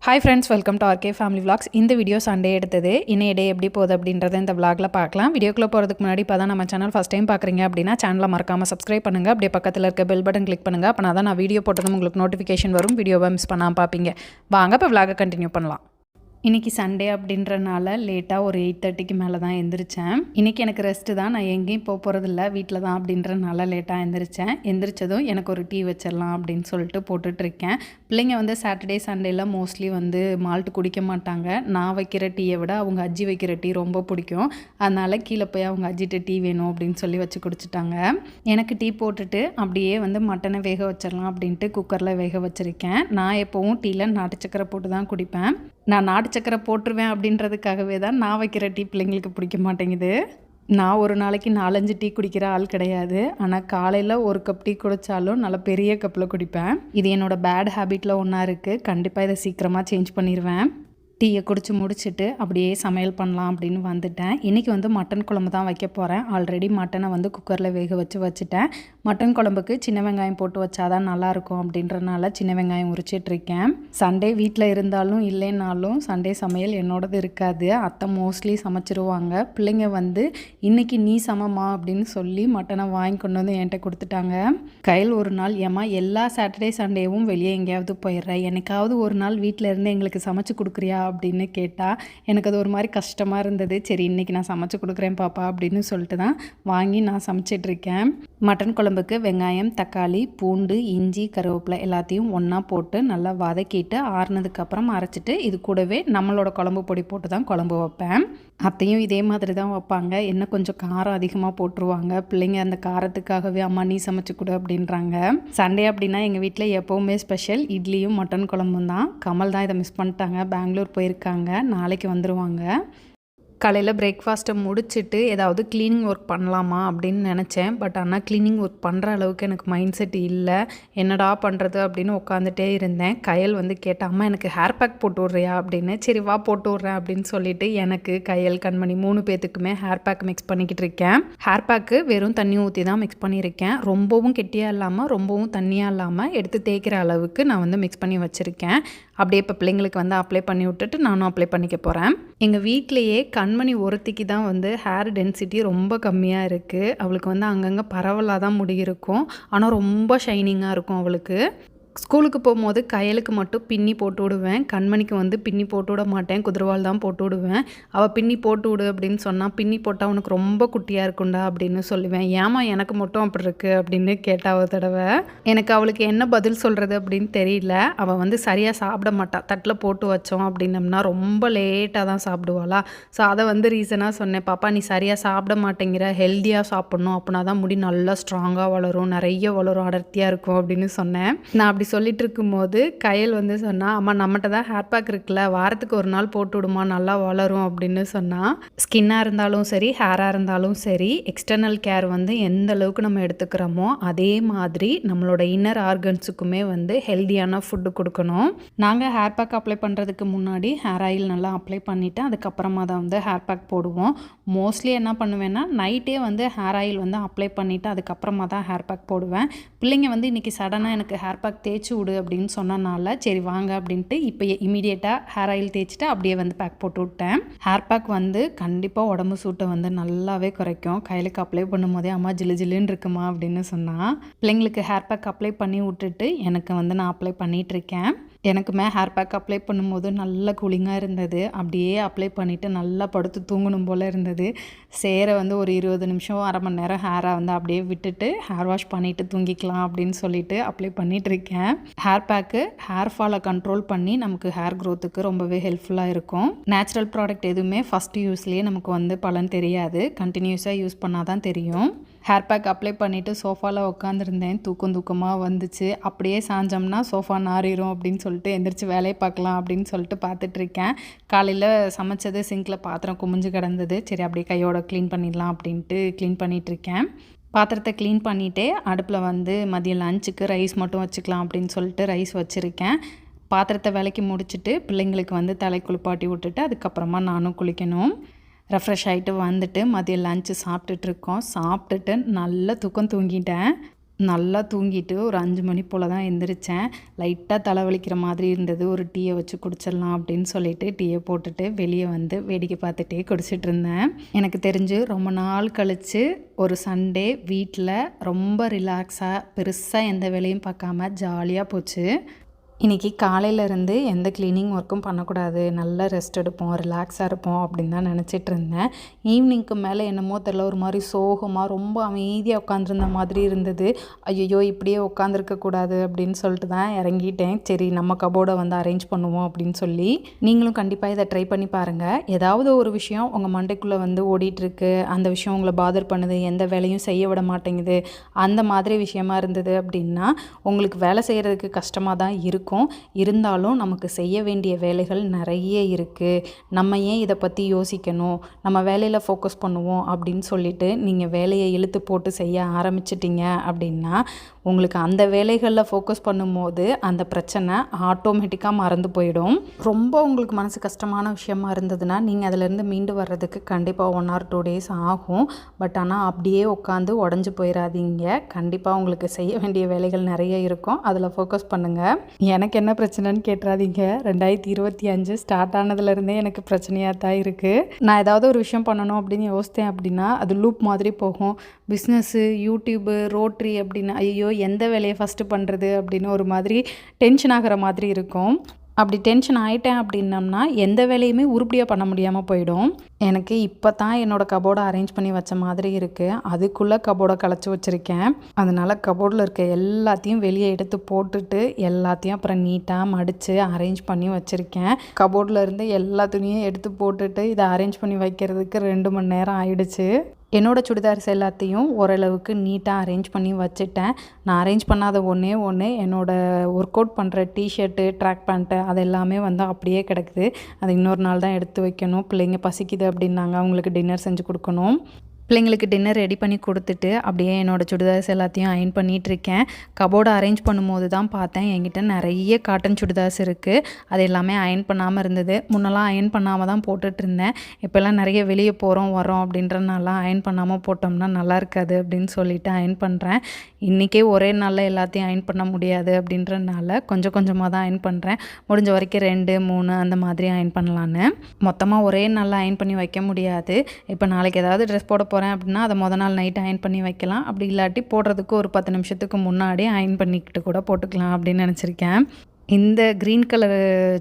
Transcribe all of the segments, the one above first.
Hi friends, welcome to RK family vlogs. இந்த video Sunday எடுத்தது. இன்னைய டே எப்படி போகுது அப்படின்றத இந்த விளாகில் பார்க்கலாம். வீடியோக்குள்ளே போகிறதுக்கு முன்னாடி இப்போ தான் நம்ம சேனல் ஃபஸ்ட் டைம் பார்க்குறீங்க அப்படின்னா சேனலை மறக்காமல் சப்ஸ்கிரைப் பண்ணுங்கள். அப்படியே பக்கத்தில் இருக்க பெல் பட்டன் கிளிக் பண்ணுங்கள். அப்போ தான் நான் வீடியோ போட்டதும் உங்களுக்கு நோட்டிஃபிகேஷன் வரும். வீடியோவை மிஸ் பண்ணாமல் பார்ப்பீங்க. வாங்க இப்போ விளாகை கண்டினியூ பண்ணலாம். இன்றைக்கி சண்டே அப்படின்றனால லேட்டாக ஒரு 8:30க்கு மேலே தான் எந்திரிச்சேன். இன்றைக்கி எனக்கு ரெஸ்ட்டு தான், நான் எங்கேயும் போகிறதில்ல, வீட்டில் தான் அப்படின்றனால லேட்டாக எந்திரிச்சேன். எந்திரிச்சதும் எனக்கு ஒரு டீ வச்சிடலாம் அப்படின்னு சொல்லிட்டு போட்டுட்ருக்கேன். பிள்ளைங்க வந்து சாட்டர்டே சண்டேல மோஸ்ட்லி வந்து மால்ட்டு குடிக்க மாட்டாங்க. நான் வைக்கிற டீயை விட அவங்க அஜ்ஜி வைக்கிற டீ ரொம்ப பிடிக்கும். அதனால் கீழே போய் அவங்க அஜ்ஜிட்ட டீ வேணும் அப்படின்னு சொல்லி வச்சு குடிச்சிட்டாங்க. எனக்கு டீ போட்டுட்டு அப்படியே வந்து மட்டனை வேக வச்சிடலாம் அப்படின்ட்டு குக்கரில் வேக வச்சுருக்கேன். நான் எப்போவும் டீயில் நாட்டு சக்கரை போட்டு தான் குடிப்பேன். நான் நாட்டு சக்கரை போட்டுருவேன் அப்படின்றதுக்காகவே தான் நான் வைக்கிற டீ பிள்ளைங்களுக்கு பிடிக்க மாட்டேங்குது. நான் ஒரு நாளைக்கு 4-5 டீ குடிக்கிற ஆள் கிடையாது. ஆனால் காலையில் ஒரு கப் டீ குடித்தாலும் நல்லா பெரிய கப்பில் குடிப்பேன். இது என்னோடய பேட் ஹேபிட்டில் ஒன்றா இருக்குது. கண்டிப்பாக இதை சீக்கிரமாக சேஞ்ச் பண்ணிடுவேன். டீயை குடிச்சு முடிச்சுட்டு அப்படியே சமையல் பண்ணலாம் அப்படின்னு வந்துட்டேன். இன்றைக்கி வந்து மட்டன் குழம்பு தான் வைக்க போகிறேன். ஆல்ரெடி மட்டனை வந்து குக்கரில் வேக வச்சுட்டேன். மட்டன் குழம்புக்கு சின்ன வெங்காயம் போட்டு வச்சாதான் நல்லாயிருக்கும் அப்படின்றனால சின்ன வெங்காயம் உரிச்சிட்ருக்கேன். சண்டே வீட்டில் இருந்தாலும் இல்லைனாலும் சண்டே சமையல் என்னோடது இருக்காது. அத்தை மோஸ்ட்லி சமைச்சிருவாங்க. பிள்ளைங்க வந்து இன்றைக்கி நீ சமமா அப்படின்னு சொல்லி மட்டனை வாங்கி கொண்டு வந்து என்கிட்ட கொடுத்துட்டாங்க. கையில் ஒரு நாள் ஏமா எல்லா சாட்டர்டே சண்டேவும் வெளியே எங்கேயாவது போயிடுறேன், என்னைக்காவது ஒரு நாள் வீட்டில் இருந்து எங்களுக்கு சமைச்சு கொடுக்குறியா அப்படின்னு கேட்டால் எனக்கு அது ஒரு மாதிரி கஷ்டமாக இருந்தது. சரி இன்றைக்கி நான் சமைச்சு கொடுக்குறேன் பாப்பா அப்படின்னு சொல்லிட்டு தான் வாங்கி நான் சமைச்சிட்ருக்கேன். மட்டன் குழம்புக்கு வெங்காயம், தக்காளி, பூண்டு, இஞ்சி, கருவேப்பிலை எல்லாத்தையும் ஒன்றா போட்டு நல்லா வதக்கிட்டு ஆறுனதுக்கப்புறம் அரைச்சிட்டு இது கூடவே நம்மளோட குழம்பு பொடி போட்டு தான் குழம்பு வைப்பேன். அத்தையும் இதே மாதிரி தான் வைப்பாங்க. என்ன கொஞ்சம் காரம் அதிகமாக போட்டுருவாங்க. பிள்ளைங்க அந்த காரத்துக்காகவே அம்மா நீ சமைச்சு கொடு அப்படின்றாங்க. சண்டே அப்படின்னா எங்கள் வீட்டில் எப்போவுமே ஸ்பெஷல் இட்லியும் மட்டன் குழம்பும் தான். கமல் தான் இதை மிஸ் பண்ணிட்டாங்க, பெங்களூர் போயிருக்காங்க, நாளைக்கு வந்துடுவாங்க. காலையில் பிரேக்ஃபாஸ்ட்டை முடிச்சுட்டு ஏதாவது க்ளீனிங் ஒர்க் பண்ணலாமா அப்படின்னு நினச்சேன். பட் ஆனால் க்ளீனிங் ஒர்க் பண்ணுற அளவுக்கு எனக்கு மைண்ட் செட் இல்லை. என்னடா பண்ணுறது அப்படின்னு உட்காந்துட்டே இருந்தேன். கயல் வந்து கேட்டேன், அம்மா எனக்கு ஹேர் பேக் போட்டு விட்றியா அப்படின்னு. சரி வா போட்டு விட்றேன் அப்படின்னு சொல்லிட்டு எனக்கு, கயல், கண்மணி 3 பேர்த்துக்குமே ஹேர் பேக் மிக்ஸ் பண்ணிக்கிட்டு இருக்கேன். ஹேர் பேக்கு வெறும் தண்ணி ஊற்றி தான் மிக்ஸ் பண்ணியிருக்கேன். ரொம்பவும் கெட்டியாக இல்லாமல் ரொம்பவும் தண்ணியாக இல்லாமல் எடுத்து தேய்க்கிற அளவுக்கு நான் வந்து மிக்ஸ் பண்ணி வச்சுருக்கேன். அப்படியே இப்போ பிள்ளைங்களுக்கு வந்து அப்ளை பண்ணி விட்டுட்டு நானும் அப்ளை பண்ணிக்க போகிறேன். எங்கள் வீட்டிலையே கண்மணி ஒருத்திக்கு தான் வந்து ஹேர் டென்சிட்டி ரொம்ப கம்மியாக இருக்குது. அவளுக்கு வந்து அங்கங்கே பரவலாக தான் முடி இருக்கும். ஆனால் ரொம்ப ஷைனிங்காக இருக்கும் அவளுக்கு. ஸ்கூலுக்கு போகும்போது கயலுக்கு மட்டும் பின்னி போட்டு விடுவேன். கண்மணிக்கு வந்து பின்னி போட்டு விட மாட்டேன், குதிரவால் தான் போட்டு விடுவேன். அவள் பின்னி போட்டு விடு அப்படின்னு சொன்னால், பின்னி போட்டால் உனக்கு ரொம்ப குட்டியாக இருக்குண்டா அப்படின்னு சொல்லுவேன். ஏமா எனக்கு மட்டும் அப்படி இருக்குது அப்படின்னு கேட்டால் ஒரு தடவை. எனக்கு அவளுக்கு என்ன பதில் சொல்கிறது அப்படின்னு தெரியல. அவள் வந்து சரியாக சாப்பிட மாட்டாள். தட்டில் போட்டு வச்சோம் அப்படின்னம்னா ரொம்ப லேட்டாக தான் சாப்பிடுவாளா. ஸோ அதை வந்து ரீசனாக சொன்னேன், பாப்பா நீ சரியாக சாப்பிட மாட்டேங்கிற, ஹெல்த்தியாக சாப்பிட்ணும், அப்படின்னா தான் முடி நல்லா ஸ்ட்ராங்காக வளரும், நிறைய வளரும், அடர்த்தியாக இருக்கும் அப்படின்னு சொன்னேன். நான் அப்படி சொல்லிட்டு இருக்கும்போது கயல் வந்து சொன்னால், அம்மா நம்மகிட்ட தான் ஹேர் பேக் இருக்குல்ல, வாரத்துக்கு ஒரு நாள் போட்டு விடுமா, நல்லா வளரும் அப்படின்னு சொன்னால். ஸ்கின்னாக இருந்தாலும் சரி, ஹேராக இருந்தாலும் சரி, எக்ஸ்டர்னல் கேர் வந்து எந்த அளவுக்கு நம்ம எடுத்துக்கிறோமோ அதே மாதிரி நம்மளோட இன்னர் ஆர்கன்ஸுக்குமே வந்து ஹெல்த்தியான ஃபுட்டு கொடுக்கணும். நாங்கள் ஹேர் பேக் அப்ளை பண்ணுறதுக்கு முன்னாடி ஹேர் ஆயில் நல்லா அப்ளை பண்ணிவிட்டு அதுக்கப்புறமா தான் வந்து ஹேர் பேக் போடுவோம். மோஸ்ட்லி என்ன பண்ணுவேன்னா நைட்டே வந்து ஹேர் ஆயில் வந்து அப்ளை பண்ணிவிட்டு அதுக்கப்புறமா தான் ஹேர் பேக் போடுவேன். பிள்ளைங்க வந்து இன்றைக்கி சடனாக எனக்கு ஹேர் பேக் தேய்ச்சி விடு அப்படின்னு சொன்னனால சரி வாங்க அப்படின்ட்டு இப்போ இமீடியட்டாக ஹேர் ஆயில் தேய்ச்சிட்டு அப்படியே வந்து பேக் போட்டு விட்டேன். ஹேர் பேக் வந்து கண்டிப்பாக உடம்பு சூட்டை வந்து நல்லாவே குறைக்கும். கையிலுக்கு அப்ளை பண்ணும் போதே அம்மா ஜிலு ஜிலுன்னு இருக்குமா அப்படின்னு சொன்னால், பிள்ளைங்களுக்கு ஹேர் பேக் அப்ளை பண்ணி விட்டுட்டு எனக்கு வந்து நான் அப்ளை பண்ணிகிட்ருக்கேன். எனக்குமே ஹேர் பேக் அப்ளை பண்ணும்போது நல்ல கூலிங்காக இருந்தது. அப்படியே அப்ளை பண்ணிவிட்டு நல்லா படுத்து தூங்கணும் போல் இருந்தது. சேரை வந்து ஒரு 20 நிமிஷம் 1/2 மணி நேரம் ஹேரை வந்து அப்படியே விட்டுட்டு ஹேர் வாஷ் பண்ணிவிட்டு தூங்கிக்கலாம் அப்படின்னு சொல்லிட்டு அப்ளை பண்ணிகிட்ருக்கேன். ஹேர் பேக்கு ஹேர் ஃபாலை கண்ட்ரோல் பண்ணி நமக்கு ஹேர் க்ரோத்துக்கு ரொம்பவே ஹெல்ப்ஃபுல்லாக இருக்கும். நேச்சுரல் ப்ராடக்ட் எதுவுமே ஃபஸ்ட்டு யூஸ்லேயே நமக்கு வந்து பலன் தெரியாது, கண்டினியூஸாக யூஸ் பண்ணால் தான் தெரியும். ஹேர் பேக் அப்ளை பண்ணிவிட்டு சோஃபாவில் உட்காந்துருந்தேன். தூக்கமாக வந்துச்சு. அப்படியே சாஞ்சோம்னா சோஃபா நாறிடும் அப்படின்னு சொல்லிட்டு எந்திரிச்சு வேலையை பார்க்கலாம் அப்படின்னு சொல்லிட்டு பார்த்துட்ருக்கேன். காலையில் சமைச்சது சிங்கில் பாத்திரம் குமிஞ்சு கிடந்தது. சரி அப்படியே கையோட க்ளீன் பண்ணிடலாம் அப்படின்ட்டு க்ளீன் பண்ணிகிட்ருக்கேன். பாத்திரத்தை க்ளீன் பண்ணிவிட்டு அடுப்பில் வந்து மதியம் லஞ்சுக்கு ரைஸ் மட்டும் வச்சுக்கலாம் அப்படின்னு சொல்லிட்டு ரைஸ் வச்சுருக்கேன். பாத்திரத்தை விளக்கி முடிச்சுட்டு பிள்ளைங்களுக்கு வந்து தலை குளிப்பாட்டி விட்டுட்டு அதுக்கப்புறமா நானும் குளிக்கணும். ரெஃப்ரெஷ் ஆகிட்டு வந்துட்டு மதியம் லஞ்சு சாப்பிட்டுட்ருக்கோம். சாப்பிட்டுட்டு நல்ல தூங்கிட்டேன். நல்லா தூங்கிட்டு ஒரு 5 மணி போல் தான் எந்திரிச்சேன். லைட்டாக தலைவலிக்கிற மாதிரி இருந்தது. ஒரு டீயை வச்சு குடிச்சிடலாம் அப்படின்னு சொல்லிட்டு டீயை போட்டுட்டு வெளியே வந்து வேடிக்கை பார்த்துட்டே குடிச்சிட்டு இருந்தேன். எனக்கு தெரிஞ்சு ரொம்ப நாள் கழித்து ஒரு சண்டே வீட்டில் ரொம்ப ரிலாக்ஸாக பெருசாக எந்த வேலையும் பார்க்காம ஜாலியாக போச்சு. இன்றைக்கி காலையிலேருந்து எந்த க்ளீனிங் ஒர்க்கும் பண்ணக்கூடாது, நல்லா ரெஸ்ட் எடுப்போம், ரிலாக்ஸாக இருப்போம் அப்படின்னு தான் நினச்சிட்டு இருந்தேன். ஈவினிங்க்கு மேலே என்னமோ தெரில, ஒரு மாதிரி சோகமாக ரொம்ப அமைதியாக உட்காந்துருந்த மாதிரி இருந்தது. ஐயோ இப்படியே உட்காந்துருக்கக்கூடாது அப்படின்னு சொல்லிட்டு தான் இறங்கிட்டேன். சரி நம்ம கபோர்டை வந்து அரேஞ்ச் பண்ணுவோம் அப்படின்னு சொல்லி. நீங்களும் கண்டிப்பாக இதை ட்ரை பண்ணி பாருங்கள். ஏதாவது ஒரு விஷயம் உங்கள் மண்டைக்குள்ளே வந்து ஓடிட்டுருக்கு, அந்த விஷயம் உங்களை பாதர் பண்ணுது, எந்த வேலையும் செய்ய விட மாட்டேங்குது, அந்த மாதிரி விஷயமா இருந்தது அப்படின்னா உங்களுக்கு வேலை செய்கிறதுக்கு கஷ்டமாக தான் இருக்கும். இருந்தாலும் நமக்கு செய்ய வேண்டிய வேலைகள் நிறைய இருக்குது. நம்ம ஏன் இதை பற்றி யோசிக்கணும், நம்ம வேலையில் ஃபோக்கஸ் பண்ணுவோம் அப்படின்னு சொல்லிட்டு நீங்கள் வேலையை இழுத்து போட்டு செய்ய ஆரம்பிச்சிட்டிங்க அப்படின்னா உங்களுக்கு அந்த வேலைகளில் ஃபோக்கஸ் பண்ணும்போது அந்த பிரச்சனை ஆட்டோமேட்டிக்காக மறந்து போயிடும். ரொம்ப உங்களுக்கு மனசு கஷ்டமான விஷயமா இருந்ததுன்னா நீங்கள் அதிலேருந்து மீண்டு வர்றதுக்கு கண்டிப்பாக 1 or 2 days ஆகும். பட் ஆனால் அப்படியே உட்காந்து உடஞ்சி போயிடாதீங்க. கண்டிப்பாக உங்களுக்கு செய்ய வேண்டிய வேலைகள் நிறைய இருக்கும், அதில் ஃபோக்கஸ் பண்ணுங்கள். எனக்கு என்ன பிரச்சனைன்னு கேட்டுறாதீங்க. 2025 ஸ்டார்ட் ஆனதுலேருந்தே எனக்கு பிரச்சனையாக தான் இருக்குது. நான் ஏதாவது ஒரு விஷயம் பண்ணணும் அப்படின்னு யோசித்தேன் அப்படின்னா அது லூப் மாதிரி போகும். பிஸ்னஸ்ஸு, யூடியூப்பு, ரோட்ரி அப்படின்னு ஐயோ எந்த வேலையை ஃபஸ்ட்டு பண்ணுறது அப்படின்னு ஒரு மாதிரி டென்ஷன் ஆகிற மாதிரி இருக்கும். அப்படி டென்ஷன் ஆகிட்டேன் அப்படின்னம்னா எந்த வேலையுமே உருப்படியாக பண்ண முடியாமல் போயிடும். எனக்கு இப்போ தான் என்னோடய கபோர்டை அரேஞ்ச் பண்ணி வச்ச மாதிரி இருக்குது. அதுக்குள்ளே கபோர்டை கலைச்சி வச்சுருக்கேன். அதனால் கபோர்டில் இருக்க எல்லாத்தையும் வெளியே எடுத்து போட்டுட்டு எல்லாத்தையும் அப்புறம் நீட்டாக மடித்து அரேஞ்ச் பண்ணி வச்சுருக்கேன். கபோர்டில் இருந்து எல்லா துணியும் எடுத்து போட்டுட்டு இதை அரேஞ்ச் பண்ணி வைக்கிறதுக்கு 2 மணி நேரம் ஆயிடுச்சு. என்னோடய சுடிதார்ஸ் எல்லாத்தையும் ஓரளவுக்கு நீட்டாக அரேஞ்ச் பண்ணி வச்சுட்டேன். நான் அரேஞ்ச் பண்ணாத ஒன்றே ஒன்று என்னோடய ஒர்க் அவுட் பண்ணுற டிஷர்ட்டு, ட்ராக் பேண்ட்டு அது எல்லாமே வந்து அப்படியே கிடக்குது. அது இன்னொரு நாள் தான் எடுத்து வைக்கணும். பிள்ளைங்க பசிக்குது அப்படின்னாங்க, அவங்களுக்கு டின்னர் செஞ்சு கொடுக்கணும். பிள்ளைங்களுக்கு டின்னர் ரெடி பண்ணி கொடுத்துட்டு அப்படியே என்னோடய சுடிதார்ஸ் எல்லாத்தையும் அயர்ன் பண்ணிகிட்ருக்கேன். கபோர்டை அரேஞ்ச் பண்ணும்போது தான் பார்த்தேன் என்கிட்ட நிறைய காட்டன் சுடிதார்ஸ் இருக்குது. அது எல்லாமே அயர்ன் பண்ணாமல் இருந்தது. முன்னெல்லாம் அயர்ன் பண்ணாமல் தான் போட்டுட்ருந்தேன். இப்போல்லாம் நிறைய வெளியே போகிறோம் வரோம் அப்படின்றனால அயர்ன் பண்ணாமல் போட்டோம்னா நல்லா இருக்காது அப்படின்னு சொல்லிட்டு அயர்ன் பண்ணுறேன். இன்றைக்கே ஒரே நாளில் எல்லாத்தையும் அயர்ன் பண்ண முடியாது அப்படின்றனால கொஞ்சம் கொஞ்சமாக தான் அயர்ன் பண்ணுறேன். முடிஞ்ச வரைக்கும் 2, 3 அந்த மாதிரி அயர்ன் பண்ணலான்னு. மொத்தமாக ஒரே நாளில் அயர்ன் பண்ணி வைக்க முடியாது. இப்போ நாளைக்கு ஏதாவது ட்ரெஸ் போட போகிறேன் அப்படின்னா அதை மொதல் நாள் நைட்டு அயர்ன் பண்ணி வைக்கலாம். அப்படி இல்லாட்டி போடுறதுக்கு ஒரு 10 நிமிஷத்துக்கு முன்னாடி அயர்ன் பண்ணிக்கிட்டு கூட போட்டுக்கலாம் அப்படின்னு நினச்சிருக்கேன். இந்த க்ரீன் கலர்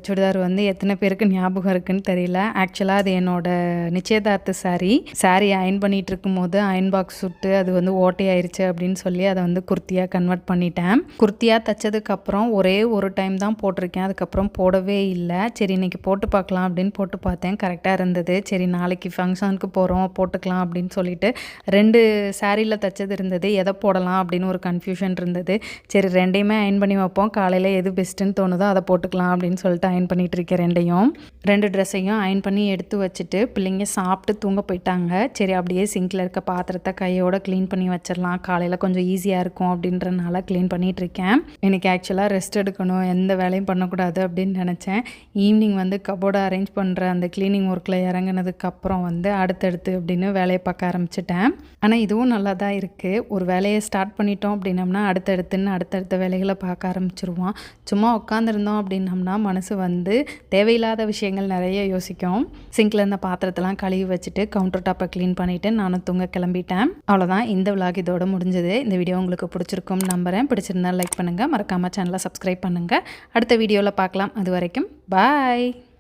சுடிதார் வந்து எத்தனை பேருக்கு ஞாபகம் இருக்குன்னு தெரியல. ஆக்சுவலாக அது என்னோடய நிச்சயதார்த்த சாரீ அயர்ன் பண்ணிகிட்டு இருக்கும்போது அயர்ன் பாக்ஸ் சுட்டு அது வந்து ஓட்டையாயிருச்சு அப்படின்னு சொல்லி அதை வந்து குர்த்தியாக கன்வெர்ட் பண்ணிட்டேன். குர்த்தியாக தைச்சதுக்கப்புறம் ஒரே ஒரு டைம் தான் போட்டிருக்கேன். அதுக்கப்புறம் போடவே இல்லை. சரி இன்றைக்கி போட்டு பார்க்கலாம் அப்படின்னு போட்டு பார்த்தேன், கரெக்டாக இருந்தது. சரி நாளைக்கு ஃபங்க்ஷனுக்கு போகிறோம் போட்டுக்கலாம் அப்படின்னு சொல்லிட்டு 2 சாரியில் தைச்சது இருந்தது. எதை போடலாம் அப்படின்னு ஒரு கன்ஃபியூஷன் இருந்தது. சரி 2யுமே அயர்ன் பண்ணி வைப்போம், காலையில் எது பெஸ்ட்டுன்னு தோணுதோ அதை போட்டுக்கலாம் அப்படின்னு சொல்லிட்டு அயர்ன் பண்ணிகிட்டு இருக்கேன். 2 ட்ரெஸ்ஸையும் அயர்ன் பண்ணி எடுத்து வச்சுட்டு பிள்ளைங்க சாப்பிட்டு தூங்க போயிட்டாங்க. சரி அப்படியே சிங்கில் இருக்க பாத்திரத்தை கையோட க்ளீன் பண்ணி வச்சிடலாம், காலையில் கொஞ்சம் ஈஸியாக இருக்கும் அப்படின்றனால க்ளீன் பண்ணிகிட்டு இருக்கேன். எனக்கு ஆக்சுவலாக ரெஸ்ட் எடுக்கணும், எந்த வேலையும் பண்ணக்கூடாது அப்படின்னு நினச்சேன். ஈவினிங் வந்து கபோர்டை அரேஞ்ச் பண்ணுற அந்த க்ளீனிங் ஒர்க்கில் இறங்கினதுக்கப்புறம் வந்து அடுத்தடுத்து அப்படின்னு வேலையை பார்க்க ஆரம்பிச்சிட்டேன். ஆனால் இதுவும் நல்லா தான் இருக்குது. ஒரு வேலையை ஸ்டார்ட் பண்ணிட்டோம் அப்படின்னம்னா அடுத்தடுத்த வேலைகளை பார்க்க ஆரம்பிச்சிருவோம். சும்மா உட்காந்துருந்தோம் அப்படின்னம்னா மனசு வந்து தேவையில்லாத விஷயங்கள் நிறைய யோசிக்கும். சிங்கில் இருந்த பாத்திரத்தெல்லாம் கழுவி வச்சுட்டு கவுண்டர் டாப்பை க்ளீன் பண்ணிவிட்டு நானும் தூங்க கிளம்பிட்டேன். அவ்வளோதான், இந்த விலாக் இதோட முடிஞ்சது. இந்த வீடியோ உங்களுக்கு பிடிச்சிருக்கும் நம்புகிறேன். பிடிச்சிருந்தா லைக் பண்ணுங்கள், மறக்காமல் சேனலை சப்ஸ்கிரைப் பண்ணுங்கள். அடுத்த வீடியோவில் பார்க்கலாம். அது வரைக்கும் பாய்.